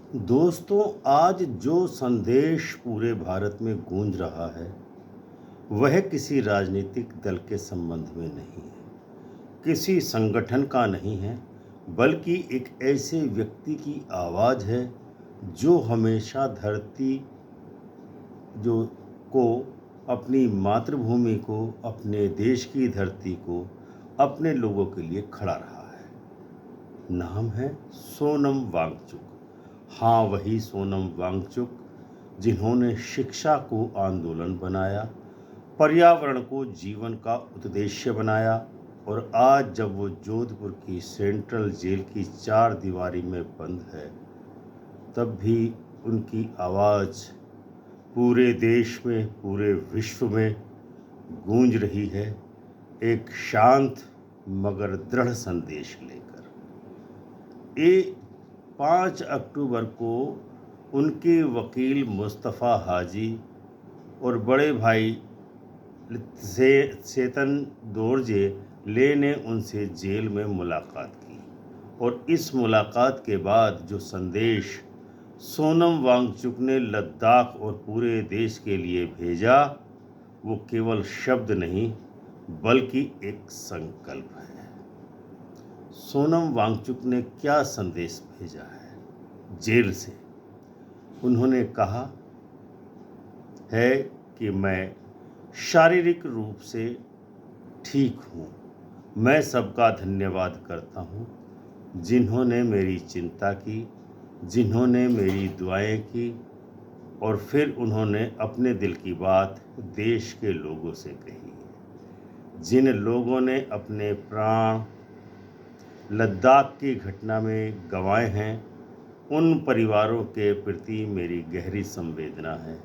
दोस्तों, आज जो संदेश पूरे भारत में गूंज रहा है वह किसी राजनीतिक दल के संबंध में नहीं है, किसी संगठन का नहीं है, बल्कि एक ऐसे व्यक्ति की आवाज़ है जो हमेशा धरती जो को अपनी मातृभूमि को, अपने देश की धरती को, अपने लोगों के लिए खड़ा रहा है। नाम है सोनम वांगचुक। हाँ, वही सोनम वांगचुक जिन्होंने शिक्षा को आंदोलन बनाया, पर्यावरण को जीवन का उद्देश्य बनाया और आज जब वो जोधपुर की सेंट्रल जेल की 4 दीवारी में बंद है, तब भी उनकी आवाज़ पूरे देश में, पूरे विश्व में गूंज रही है, एक शांत मगर दृढ़ संदेश लेकर। ये 5 अक्टूबर को उनके वकील मुस्तफ़ा हाजी और बड़े भाई सेतन दोरजे ले ने उनसे जेल में मुलाकात की और इस मुलाकात के बाद जो संदेश सोनम वांगचुक ने लद्दाख और पूरे देश के लिए भेजा, वो केवल शब्द नहीं बल्कि एक संकल्प है। सोनम वांगचुक ने क्या संदेश भेजा है जेल से? उन्होंने कहा है कि मैं शारीरिक रूप से ठीक हूँ। मैं सबका धन्यवाद करता हूँ जिन्होंने मेरी चिंता की, जिन्होंने मेरी दुआएं की और फिर उन्होंने अपने दिल की बात देश के लोगों से कही। जिन लोगों ने अपने प्राण लद्दाख की घटना में गंवाए हैं, उन परिवारों के प्रति मेरी गहरी संवेदना है।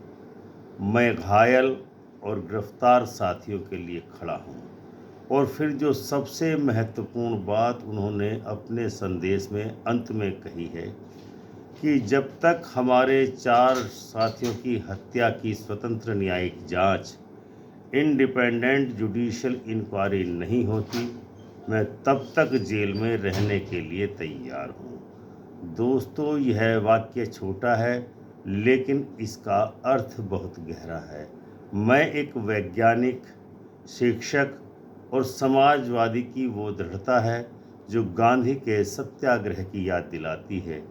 मैं घायल और गिरफ्तार साथियों के लिए खड़ा हूँ। और फिर जो सबसे महत्वपूर्ण बात उन्होंने अपने संदेश में अंत में कही है कि जब तक हमारे 4 साथियों की हत्या की स्वतंत्र न्यायिक जांच, इंडिपेंडेंट जुडिशियल इंक्वायरी नहीं होती, मैं तब तक जेल में रहने के लिए तैयार हूँ। दोस्तों, यह वाक्य छोटा है लेकिन इसका अर्थ बहुत गहरा है। मैं एक वैज्ञानिक, शिक्षक और समाजवादी की वो दृढ़ता है जो गांधी के सत्याग्रह की याद दिलाती है।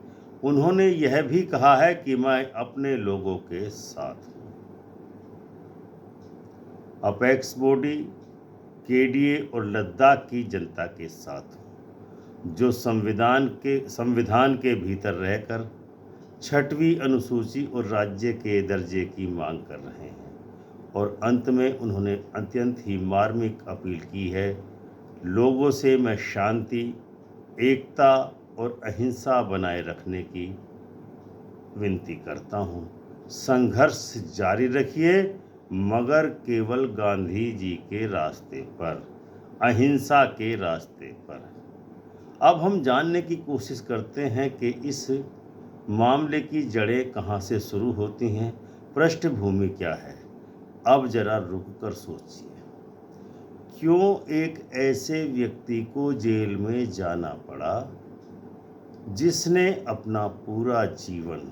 उन्होंने यह भी कहा है कि मैं अपने लोगों के साथ हूँ। अपेक्स बॉडी, केडीए और लद्दाख की जनता के साथ हूँ, जो संविधान के भीतर रहकर 6वीं अनुसूची और राज्य के दर्जे की मांग कर रहे हैं। और अंत में उन्होंने अत्यंत ही मार्मिक अपील की है, लोगों से मैं शांति, एकता और अहिंसा बनाए रखने की विनती करता हूँ। संघर्ष जारी रखिए, मगर केवल गांधी जी के रास्ते पर, अहिंसा के रास्ते पर। अब हम जानने की कोशिश करते हैं कि इस मामले की जड़ें कहाँ से शुरू होती हैं, पृष्ठभूमि क्या है। अब जरा रुक कर सोचिए, क्यों एक ऐसे व्यक्ति को जेल में जाना पड़ा जिसने अपना पूरा जीवन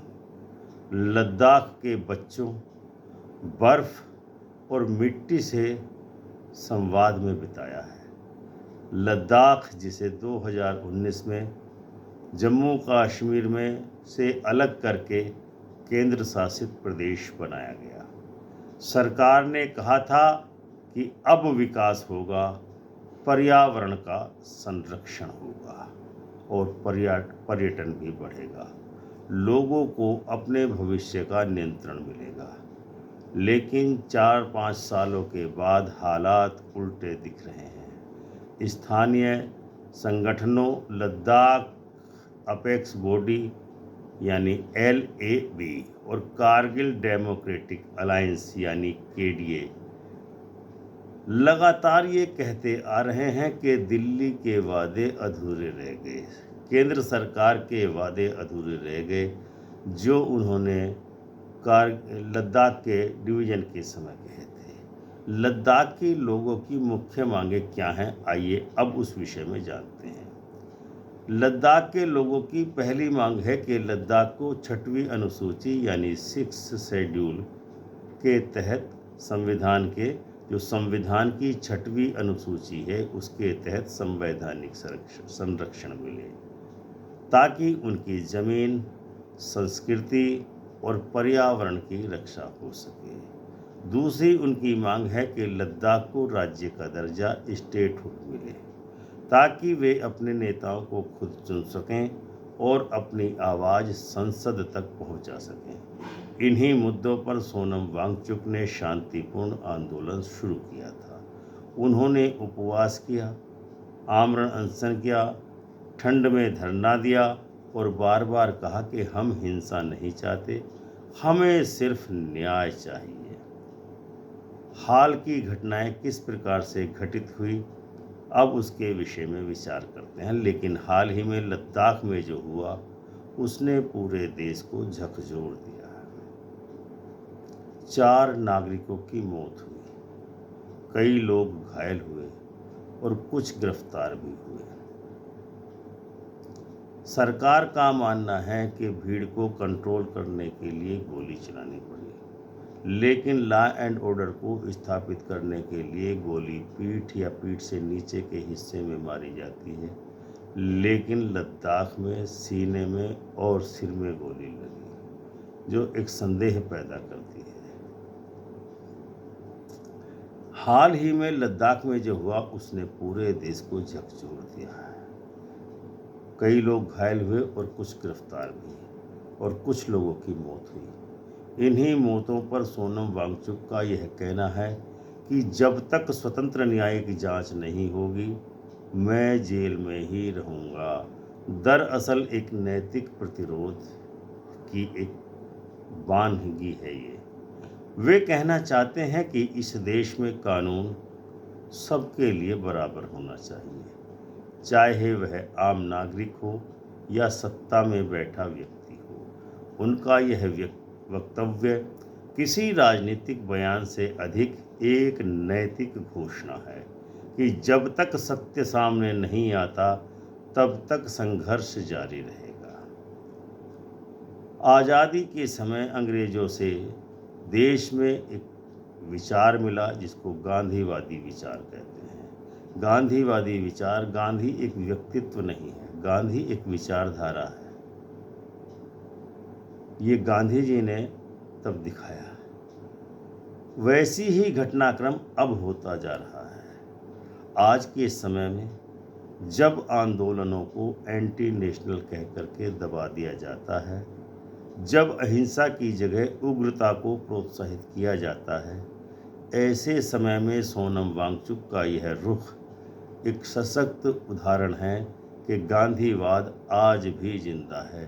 लद्दाख के बच्चों, बर्फ और मिट्टी से संवाद में बिताया है। लद्दाख जिसे 2019 में जम्मू कश्मीर में से अलग करके केंद्र शासित प्रदेश बनाया गया। सरकार ने कहा था कि अब विकास होगा, पर्यावरण का संरक्षण होगा और पर्यटन भी बढ़ेगा, लोगों को अपने भविष्य का नियंत्रण मिलेगा। लेकिन 4-5 सालों के बाद हालात उल्टे दिख रहे हैं। स्थानीय संगठनों लद्दाख अपेक्स बॉडी यानी LAB और कारगिल डेमोक्रेटिक अलायंस यानी KDA लगातार ये कहते आ रहे हैं कि दिल्ली के वादे अधूरे रह गए, केंद्र सरकार के वादे अधूरे रह गए जो उन्होंने लद्दाख के डिवीज़न के समय कहे थे। लद्दाख के लोगों की मुख्य मांगें क्या हैं, आइए अब उस विषय में जानते हैं। लद्दाख के लोगों की पहली मांग है कि लद्दाख को 6वीं अनुसूची यानी 6 शेड्यूल के तहत संविधान की 6वीं अनुसूची है उसके तहत संवैधानिक संरक्षण मिले, ताकि उनकी जमीन, संस्कृति और पर्यावरण की रक्षा हो सके। दूसरी उनकी मांग है कि लद्दाख को राज्य का दर्जा, स्टेटहुड मिले, ताकि वे अपने नेताओं को खुद चुन सकें और अपनी आवाज़ संसद तक पहुंचा सकें। इन्हीं मुद्दों पर सोनम वांगचुक ने शांतिपूर्ण आंदोलन शुरू किया था। उन्होंने उपवास किया, आमरण अनशन किया, ठंड में धरना दिया और बार बार कहा कि हम हिंसा नहीं चाहते, हमें सिर्फ न्याय चाहिए। हाल की घटनाएं किस प्रकार से घटित हुई, अब उसके विषय में विचार करते हैं। लेकिन हाल ही में लद्दाख में जो हुआ उसने पूरे देश को झकझोर दिया। 4 नागरिकों की मौत हुई, कई लोग घायल हुए और कुछ गिरफ्तार भी हुए। सरकार का मानना है कि भीड़ को कंट्रोल करने के लिए गोली चलानी पड़ी, लेकिन लॉ एंड ऑर्डर को स्थापित करने के लिए गोली पीठ या पीठ से नीचे के हिस्से में मारी जाती है। लेकिन लद्दाख में सीने में और सिर में गोली लगी, जो एक संदेह पैदा करती है। हाल ही में लद्दाख में जो हुआ उसने पूरे देश को झकझोर दिया है। कई लोग घायल हुए और कुछ गिरफ्तार भी, और कुछ लोगों की मौत हुई। इन्हीं मौतों पर सोनम वांगचुक का यह कहना है कि जब तक स्वतंत्र न्यायिक जांच नहीं होगी मैं जेल में ही रहूँगा। दरअसल एक नैतिक प्रतिरोध की एक वानगी है ये। वे कहना चाहते हैं कि इस देश में कानून सबके लिए बराबर होना चाहिए, चाहे वह आम नागरिक हो या सत्ता में बैठा व्यक्ति हो। उनका यह वक्तव्य किसी राजनीतिक बयान से अधिक एक नैतिक घोषणा है कि जब तक सत्य सामने नहीं आता तब तक संघर्ष जारी रहेगा। आज़ादी के समय अंग्रेजों से देश में एक विचार मिला जिसको गांधीवादी विचार कहते हैं। गांधीवादी विचार, गांधी एक व्यक्तित्व नहीं है, गांधी एक विचारधारा है। ये गांधी जी ने तब दिखाया। वैसी ही घटनाक्रम अब होता जा रहा है। आज के समय में जब आंदोलनों को एंटी नेशनल कह करके दबा दिया जाता है, जब अहिंसा की जगह उग्रता को प्रोत्साहित किया जाता है, ऐसे समय में सोनम वांगचुक का यह रुख एक सशक्त उदाहरण है कि गांधीवाद आज भी जिंदा है।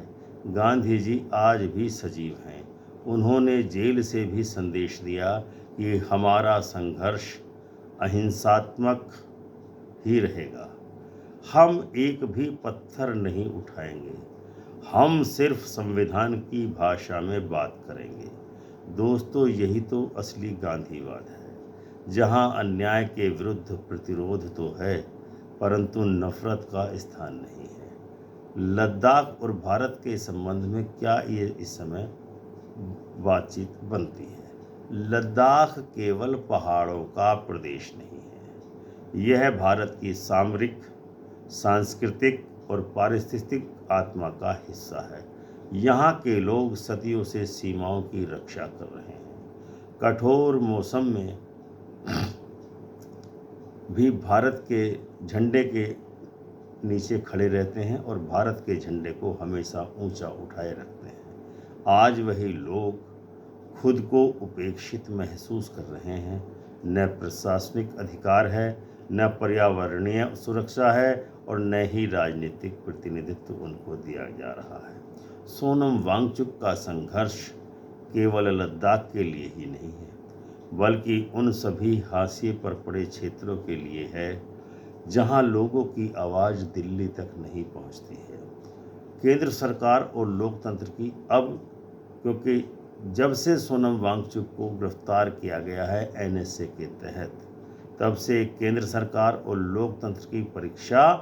गांधी जी आज भी सजीव हैं। उन्होंने जेल से भी संदेश दिया कि हमारा संघर्ष अहिंसात्मक ही रहेगा। हम एक भी पत्थर नहीं उठाएंगे, हम सिर्फ संविधान की भाषा में बात करेंगे। दोस्तों, यही तो असली गांधीवाद है, जहां अन्याय के विरुद्ध प्रतिरोध तो है परंतु नफरत का स्थान नहीं है। लद्दाख और भारत के संबंध में क्या ये इस समय बातचीत बनती है? लद्दाख केवल पहाड़ों का प्रदेश नहीं है, यह भारत की सामरिक, सांस्कृतिक और पारिस्थितिक आत्मा का हिस्सा है। यहाँ के लोग सदियों से सीमाओं की रक्षा कर रहे हैं। कठोर मौसम में भी भारत के झंडे के नीचे खड़े रहते हैं और भारत के झंडे को हमेशा ऊंचा उठाए रखते हैं। आज वही लोग खुद को उपेक्षित महसूस कर रहे हैं। न प्रशासनिक अधिकार है, न पर्यावरणीय सुरक्षा है और न ही राजनीतिक प्रतिनिधित्व उनको दिया जा रहा है। सोनम वांगचुक का संघर्ष केवल लद्दाख के लिए ही नहीं है, बल्कि उन सभी हाशिए पर पड़े क्षेत्रों के लिए है जहां लोगों की आवाज़ दिल्ली तक नहीं पहुंचती है। केंद्र सरकार और लोकतंत्र की अब, क्योंकि जब से सोनम वांगचुक को गिरफ्तार किया गया है एनएसए के तहत, तब से केंद्र सरकार और लोकतंत्र की परीक्षा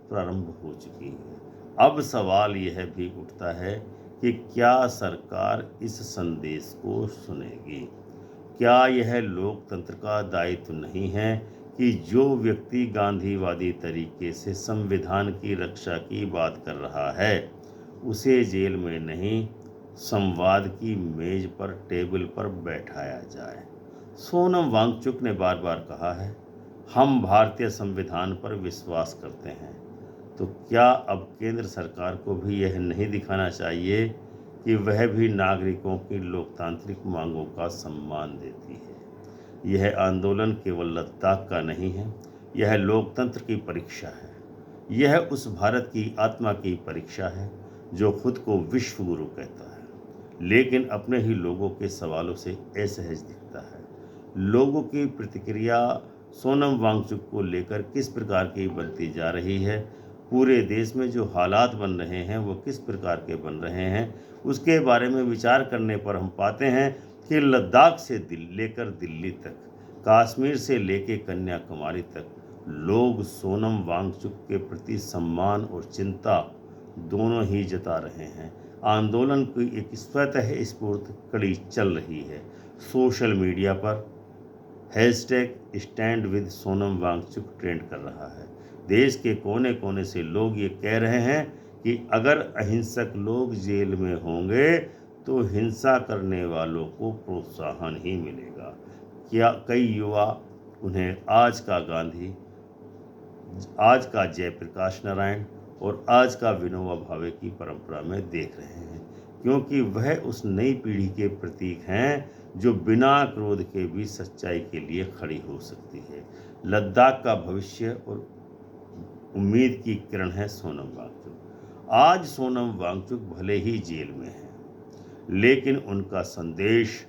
प्रारंभ हो चुकी है। अब सवाल यह भी उठता है कि क्या सरकार इस संदेश को सुनेगी? क्या यह लोकतंत्र का दायित्व नहीं है कि जो व्यक्ति गांधीवादी तरीके से संविधान की रक्षा की बात कर रहा है उसे जेल में नहीं, संवाद की मेज पर, टेबल पर बैठाया जाए? सोनम वांगचुक ने बार बार कहा है, हम भारतीय संविधान पर विश्वास करते हैं। तो क्या अब केंद्र सरकार को भी यह नहीं दिखाना चाहिए कि वह भी नागरिकों की लोकतांत्रिक मांगों का सम्मान देती है? यह आंदोलन केवल लद्दाख का नहीं है, यह लोकतंत्र की परीक्षा है। यह उस भारत की आत्मा की परीक्षा है जो खुद को विश्व गुरु कहता है, लेकिन अपने ही लोगों के सवालों से असहज दिखता है। लोगों की प्रतिक्रिया सोनम वांगचुक को लेकर किस प्रकार की बनती जा रही है, पूरे देश में जो हालात बन रहे हैं वो किस प्रकार के बन रहे हैं, उसके बारे में विचार करने पर हम पाते हैं कि लद्दाख से लेकर दिल्ली तक, कश्मीर से लेकर कन्याकुमारी तक लोग सोनम वांगचुक के प्रति सम्मान और चिंता दोनों ही जता रहे हैं। आंदोलन की एक स्वतः स्फूर्त कड़ी चल रही है। सोशल मीडिया पर hashtag stand with Sonam Wangchuk trend कर रहा है। देश के कोने कोने से लोग ये कह रहे हैं कि अगर अहिंसक लोग जेल में होंगे तो हिंसा करने वालों को प्रोत्साहन ही मिलेगा। क्या कई युवा उन्हें आज का गांधी, आज का जयप्रकाश नारायण और आज का विनोबा भावे की परंपरा में देख रहे हैं, क्योंकि वह उस नई पीढ़ी के प्रतीक हैं जो बिना क्रोध के भी सच्चाई के लिए खड़ी हो सकती है। लद्दाख का भविष्य और उम्मीद की किरण है सोनम वांगचुक। आज सोनम वांगचुक भले ही जेल में है, लेकिन उनका संदेश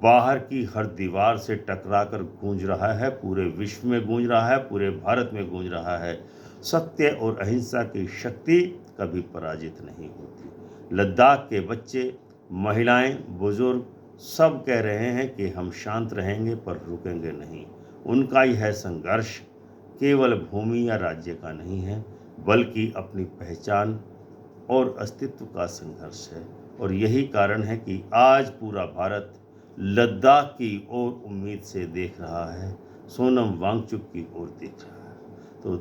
बाहर की हर दीवार से टकराकर गूंज रहा है, पूरे विश्व में गूंज रहा है, पूरे भारत में गूंज रहा है। सत्य और अहिंसा की शक्ति कभी पराजित नहीं होती। लद्दाख के बच्चे, महिलाएं, बुजुर्ग सब कह रहे हैं कि हम शांत रहेंगे पर रुकेंगे नहीं। उनका यह संघर्ष केवल भूमि या राज्य का नहीं है, बल्कि अपनी पहचान और अस्तित्व का संघर्ष है। और यही कारण है कि आज पूरा भारत लद्दाख की ओर उम्मीद से देख रहा है, सोनम वांगचुक की ओर देख रहा है। तो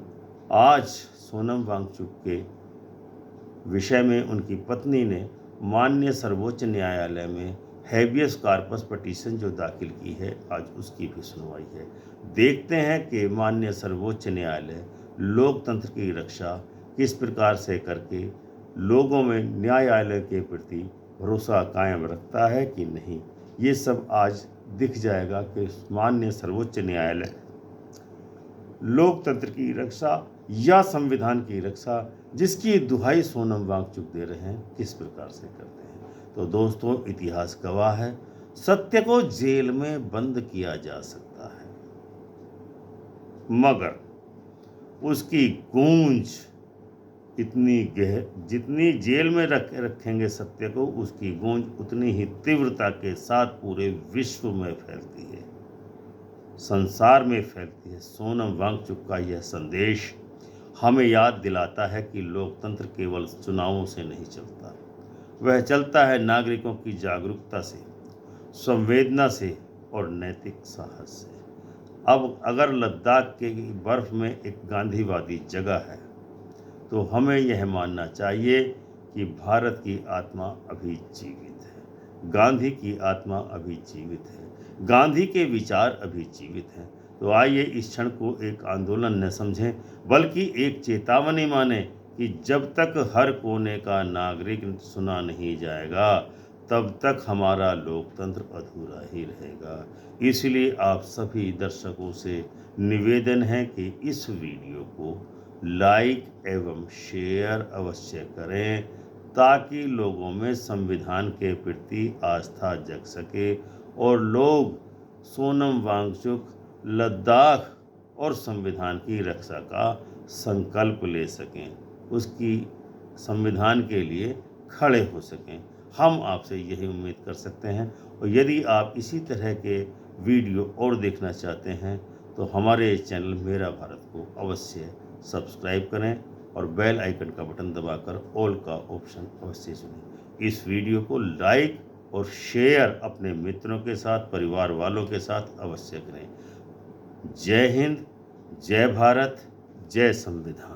आज सोनम वांगचुक के विषय में उनकी पत्नी ने माननीय सर्वोच्च न्यायालय में हैबियस कॉर्पस पिटीशन जो दाखिल की है, आज उसकी भी सुनवाई है। देखते हैं कि माननीय सर्वोच्च न्यायालय लोकतंत्र की रक्षा किस प्रकार से करके लोगों में न्यायालय के प्रति भरोसा कायम रखता है कि नहीं। ये सब आज दिख जाएगा कि माननीय सर्वोच्च न्यायालय लोकतंत्र की रक्षा या संविधान की रक्षा, जिसकी दुहाई सोनम वांगचुक दे रहे हैं, किस प्रकार से करते हैं। तो दोस्तों, इतिहास गवाह है, सत्य को जेल में बंद किया जा सकता है, मगर उसकी गूंज इतनी जितनी जेल में रखेंगे सत्य को, उसकी गूंज उतनी ही तीव्रता के साथ पूरे विश्व में फैलती है, संसार में फैलती है। सोनम वांगचुक का यह संदेश हमें याद दिलाता है कि लोकतंत्र केवल चुनावों से नहीं चलता, वह चलता है नागरिकों की जागरूकता से, संवेदना से और नैतिक साहस से। अब अगर लद्दाख के बर्फ में एक गांधीवादी जगह है, तो हमें यह मानना चाहिए कि भारत की आत्मा अभी जीवित है, गांधी की आत्मा अभी जीवित है, गांधी के विचार अभी जीवित हैं। तो आइए इस क्षण को एक आंदोलन न समझें, बल्कि एक चेतावनी माने कि जब तक हर कोने का नागरिक सुना नहीं जाएगा, तब तक हमारा लोकतंत्र अधूरा ही रहेगा। इसलिए आप सभी दर्शकों से निवेदन है कि इस वीडियो को लाइक एवं शेयर अवश्य करें, ताकि लोगों में संविधान के प्रति आस्था जग सके और लोग सोनम वांगचुक, लद्दाख और संविधान की रक्षा का संकल्प ले सकें, उसकी संविधान के लिए खड़े हो सकें। हम आपसे यही उम्मीद कर सकते हैं। और यदि आप इसी तरह के वीडियो और देखना चाहते हैं तो हमारे चैनल मेरा भारत को अवश्य सब्सक्राइब करें और बेल आइकन का बटन दबाकर ऑल का ऑप्शन अवश्य चुनें। इस वीडियो को लाइक और शेयर अपने मित्रों के साथ, परिवार वालों के साथ अवश्य करें। जय हिंद, जय भारत, जय संविधान।